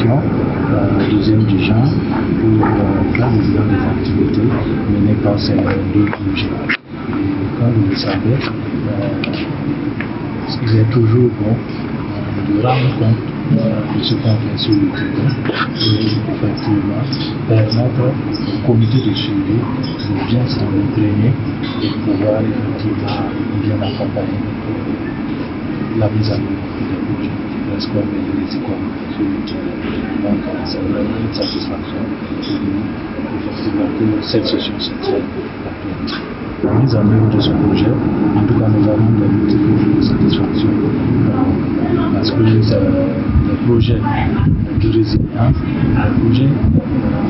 formation, deuxième du genre, pour la mise en des activités menées par ces deux projets. Et comme vous le savez, il est toujours bon de rendre compte de ce qu'on fait sur le terrain et effectivement permettre au comité de suivi de bien s'en imprégner et de pouvoir effectivement bien accompagner la mise en œuvre des projets RESCOM et RESICOM sur le terrain. Donc c'est vraiment une satisfaction pour nous effectivement que cette session se tienne actuellement. La mise en œuvre de ce projet, en tout cas nous avons des multiples satisfactions parce que c'est des projets de résilience, des projets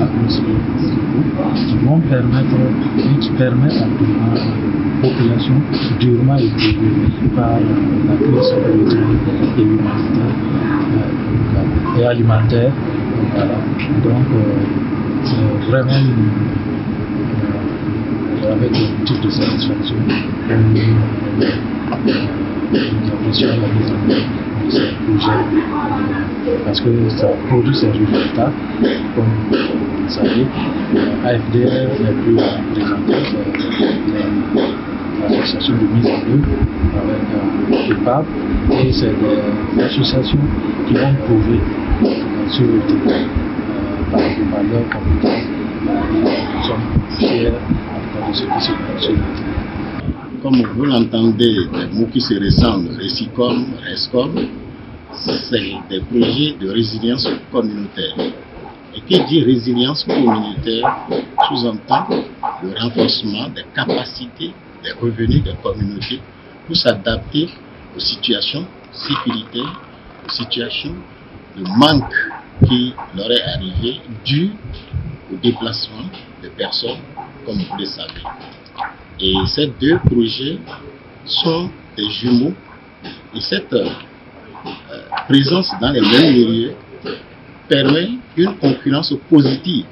atmosphériques qui vont permettre et qui permettent à la population durement éprouvée par la crise politique et humanitaire et alimentaire. Voilà. Donc c'est vraiment avec un type de satisfaction nous apprécions la mise en œuvre de ces projets parce que ça produit ses résultats. Comme vous le savez, AFDR n'est plus représentée, c'est l'association de mise en œuvre avec EPAP et c'est des associations qui vont prouver sur le terrain par leurs compétences. Nous sommes fiers de ce qui se passe sur le terrain. Comme vous l'entendez, les mots qui se ressemblent, RESICOM, RESCOM, c'est des projets de résilience communautaire. Et qui dit résilience communautaire sous-entend le renforcement des capacités, des revenus des communautés pour s'adapter aux situations sécuritaires, aux situations de manque qui leur est arrivé dû au déplacement des personnes, comme vous le savez. Et ces deux projets sont des jumeaux et cette présence dans les mêmes milieux permet une concurrence positive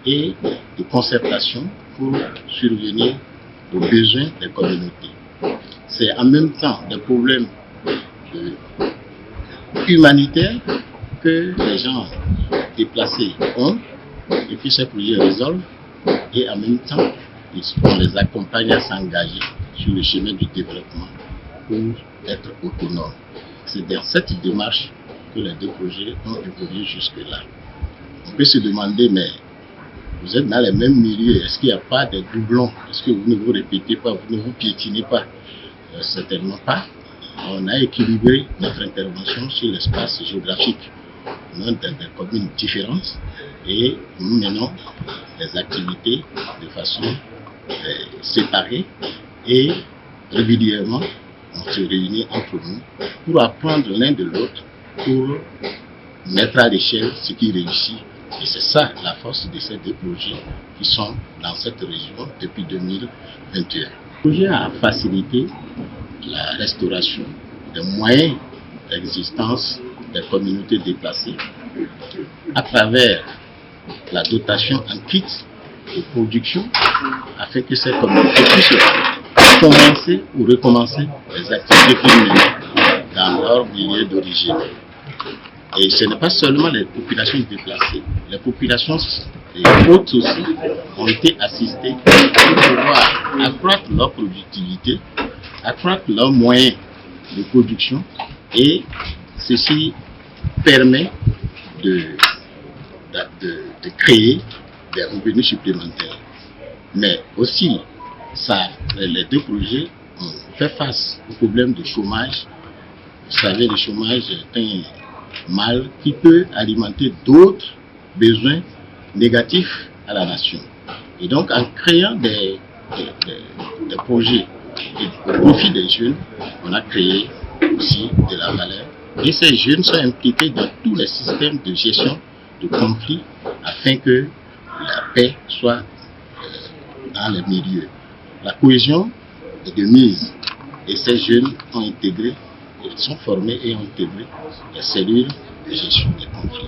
et de concertation pour survenir aux besoins des communautés. C'est en même temps des problèmes humanitaires que les gens déplacés ont et puis ces projets résolvent et en même temps on les accompagne à s'engager sur le chemin du développement pour être autonomes. C'est dans cette démarche que les deux projets ont évolué jusque-là. On peut se demander, mais vous êtes dans les mêmes milieux, est-ce qu'il n'y a pas de doublons? Est-ce que vous ne vous répétez pas, vous ne vous piétinez pas? Certainement pas. On a équilibré notre intervention sur l'espace géographique. Nous avons des communes différentes et nous menons des activités de façon séparée et régulièrement on se réunit entre nous pour apprendre l'un de l'autre, pour mettre à l'échelle ce qui réussit. Et c'est ça la force de ces deux projets qui sont dans cette région depuis 2021. Le projet a facilité la restauration des moyens d'existence des communautés déplacées à travers la dotation en kit de production afin que ces communautés puissent commencer ou recommencer les activités qu'ils menaient dans leur milieu d'origine. Et ce n'est pas seulement les populations déplacées, les populations hautes aussi ont été assistées pour pouvoir accroître leur productivité, accroître leurs moyens de production et ceci permet de créer des revenus supplémentaires. Mais aussi, les deux projets ont fait face au problème du chômage. Vous savez, le chômage est un mal qui peut alimenter d'autres besoins négatifs à la nation. Et donc, en créant des projets au profit des jeunes, on a créé aussi de la valeur. Et ces jeunes sont impliqués dans tous les systèmes de gestion de conflits afin que la paix soit dans les milieux. La cohésion est de mise et ces jeunes ont intégré, ils sont formés et ont intégré les cellules de gestion des conflits.